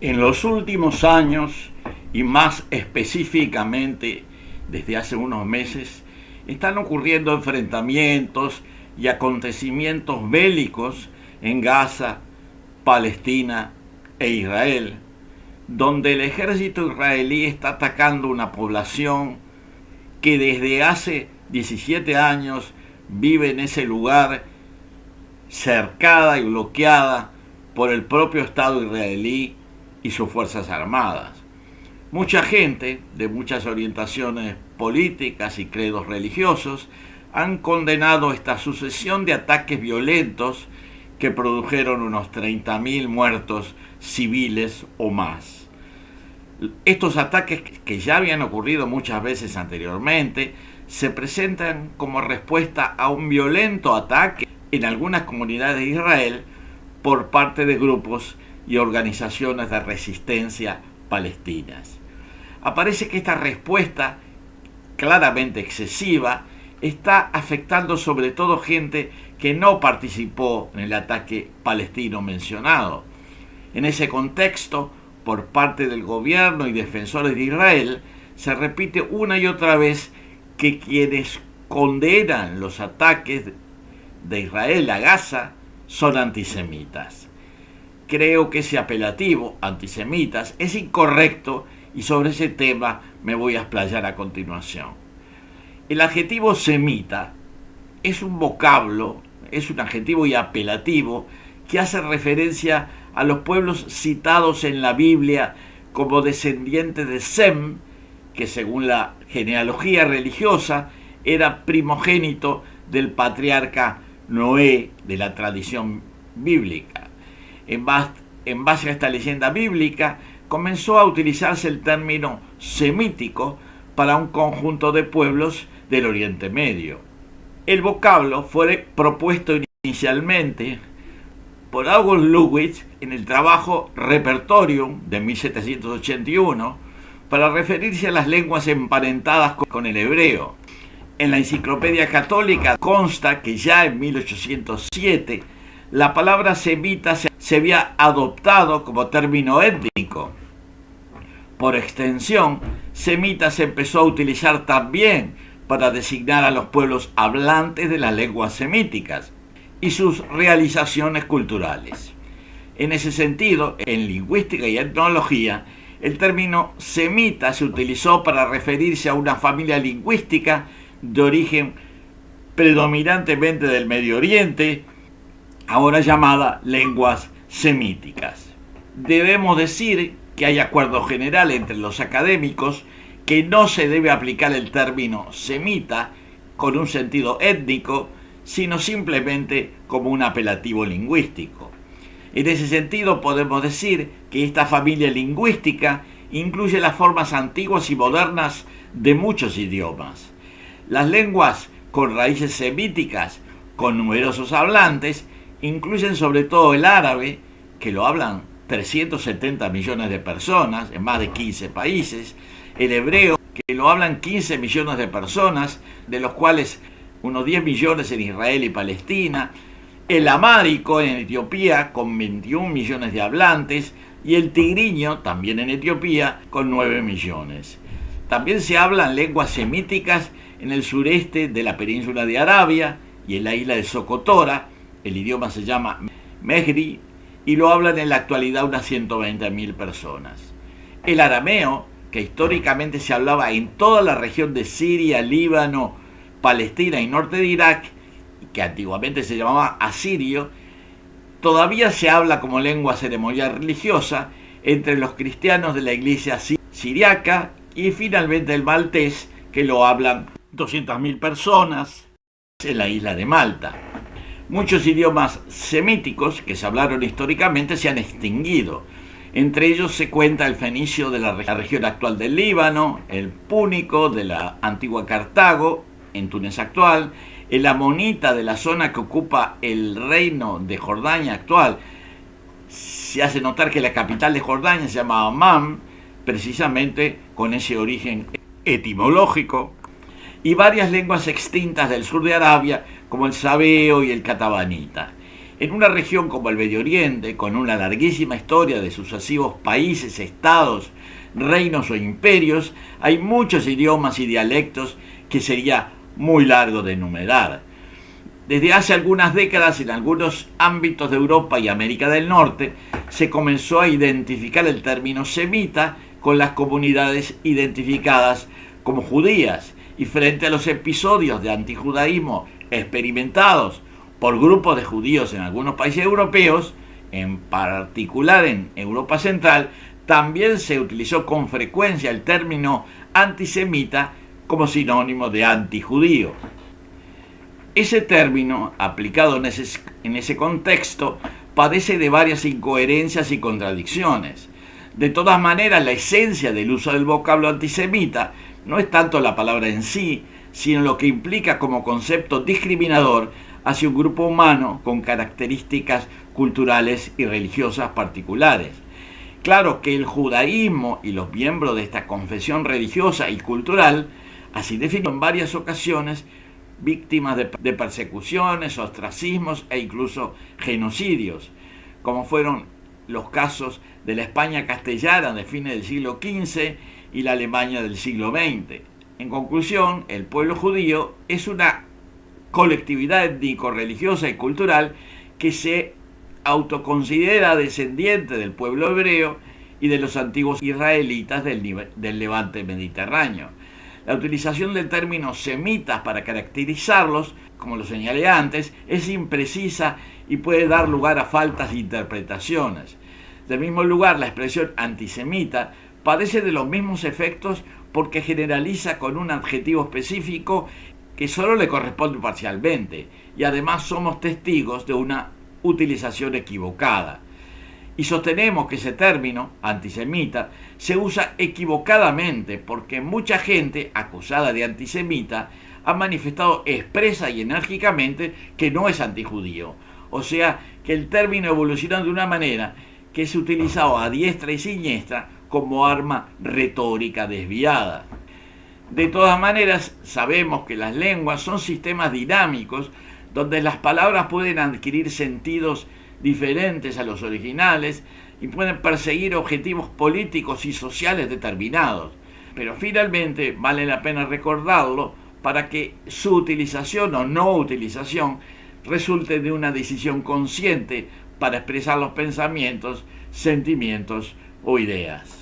En los últimos años, y más específicamente desde hace unos meses, están ocurriendo enfrentamientos y acontecimientos bélicos en Gaza, Palestina e Israel, donde el ejército israelí está atacando una población que desde hace 17 años vive en ese lugar cercada y bloqueada por el propio Estado israelí y sus Fuerzas Armadas. Mucha gente de muchas orientaciones políticas y credos religiosos han condenado esta sucesión de ataques violentos que produjeron unos 30.000 muertos civiles o más. Estos ataques, que ya habían ocurrido muchas veces anteriormente, se presentan como respuesta a un violento ataque en algunas comunidades de Israel por parte de grupos y organizaciones de resistencia palestinas. Aparece que esta respuesta, claramente excesiva, está afectando sobre todo gente que no participó en el ataque palestino mencionado. En ese contexto, por parte del gobierno y defensores de Israel, se repite una y otra vez que quienes condenan los ataques de Israel a Gaza son antisemitas. Creo que ese apelativo, antisemitas, es incorrecto y sobre ese tema me voy a explayar a continuación. El adjetivo semita es un vocablo, es un adjetivo y apelativo que hace referencia a los pueblos citados en la Biblia como descendientes de Sem, que según la genealogía religiosa era primogénito del patriarca Noé de la tradición bíblica. En base a esta leyenda bíblica, comenzó a utilizarse el término semítico para un conjunto de pueblos del Oriente Medio. El vocablo fue propuesto inicialmente por August Lewis en el trabajo Repertorium de 1781 para referirse a las lenguas emparentadas con el hebreo. En la Enciclopedia Católica consta que ya en 1807 la palabra semita se había adoptado como término étnico. Por extensión, semita se empezó a utilizar también para designar a los pueblos hablantes de las lenguas semíticas y sus realizaciones culturales. En ese sentido, en lingüística y etnología, el término semita se utilizó para referirse a una familia lingüística de origen predominantemente del Medio Oriente, ahora llamada lenguas semíticas. Debemos decir que hay acuerdo general entre los académicos que no se debe aplicar el término semita con un sentido étnico, sino simplemente como un apelativo lingüístico. En ese sentido podemos decir que esta familia lingüística incluye las formas antiguas y modernas de muchos idiomas. Las lenguas con raíces semíticas, con numerosos hablantes, incluyen sobre todo el árabe, que lo hablan 370 millones de personas en más de 15 países, el hebreo, que lo hablan 15 millones de personas, de los cuales unos 10 millones en Israel y Palestina, el amárico en Etiopía con 21 millones de hablantes y el tigriño también en Etiopía con 9 millones. También se hablan lenguas semíticas en el sureste de la península de Arabia y en la isla de Socotora. El idioma se llama Mehri y lo hablan en la actualidad unas 120.000 personas. El arameo, que históricamente se hablaba en toda la región de Siria, Líbano, Palestina y norte de Irak, que antiguamente se llamaba asirio, todavía se habla como lengua ceremonial religiosa entre los cristianos de la iglesia siriaca y finalmente el maltés, que lo hablan 200.000 personas en la isla de Malta. Muchos idiomas semíticos que se hablaron históricamente se han extinguido. Entre ellos se cuenta el fenicio de la región actual del Líbano, el púnico de la antigua Cartago, en Túnez actual, el amonita de la zona que ocupa el reino de Jordania actual. Se hace notar que la capital de Jordania se llama Amán, precisamente con ese origen etimológico, y varias lenguas extintas del sur de Arabia, como el sabeo y el catabanita. En una región como el Medio Oriente, con una larguísima historia de sucesivos países, estados, reinos o imperios, hay muchos idiomas y dialectos que sería muy largo de enumerar. Desde hace algunas décadas, en algunos ámbitos de Europa y América del Norte, se comenzó a identificar el término semita con las comunidades identificadas como judías, y frente a los episodios de antijudaísmo experimentados por grupos de judíos en algunos países europeos, en particular en Europa Central, también se utilizó con frecuencia el término antisemita como sinónimo de antijudío. Ese término, aplicado en ese contexto, padece de varias incoherencias y contradicciones. De todas maneras, la esencia del uso del vocablo antisemita no es tanto la palabra en sí, sino lo que implica como concepto discriminador hacia un grupo humano con características culturales y religiosas particulares. Claro que el judaísmo y los miembros de esta confesión religiosa y cultural, así definido en varias ocasiones, víctimas de persecuciones, ostracismos e incluso genocidios, como fueron los casos de la España castellana de fines del siglo XV y la Alemania del siglo XX. En conclusión, el pueblo judío es una colectividad étnico-religiosa y cultural que se autoconsidera descendiente del pueblo hebreo y de los antiguos israelitas del levante mediterráneo. La utilización del término semitas para caracterizarlos, como lo señalé antes, es imprecisa y puede dar lugar a faltas de interpretaciones. Del mismo lugar, la expresión antisemita padece de los mismos efectos porque generaliza con un adjetivo específico que solo le corresponde parcialmente, y además somos testigos de una utilización equivocada. Y sostenemos que ese término, antisemita, se usa equivocadamente porque mucha gente acusada de antisemita ha manifestado expresa y enérgicamente que no es antijudío. O sea, que el término evolucionó de una manera que es utilizado a diestra y siniestra como arma retórica desviada. De todas maneras, sabemos que las lenguas son sistemas dinámicos donde las palabras pueden adquirir sentidos diferentes a los originales y pueden perseguir objetivos políticos y sociales determinados. Pero finalmente vale la pena recordarlo para que su utilización o no utilización resulte de una decisión consciente para expresar los pensamientos, sentimientos o ideas.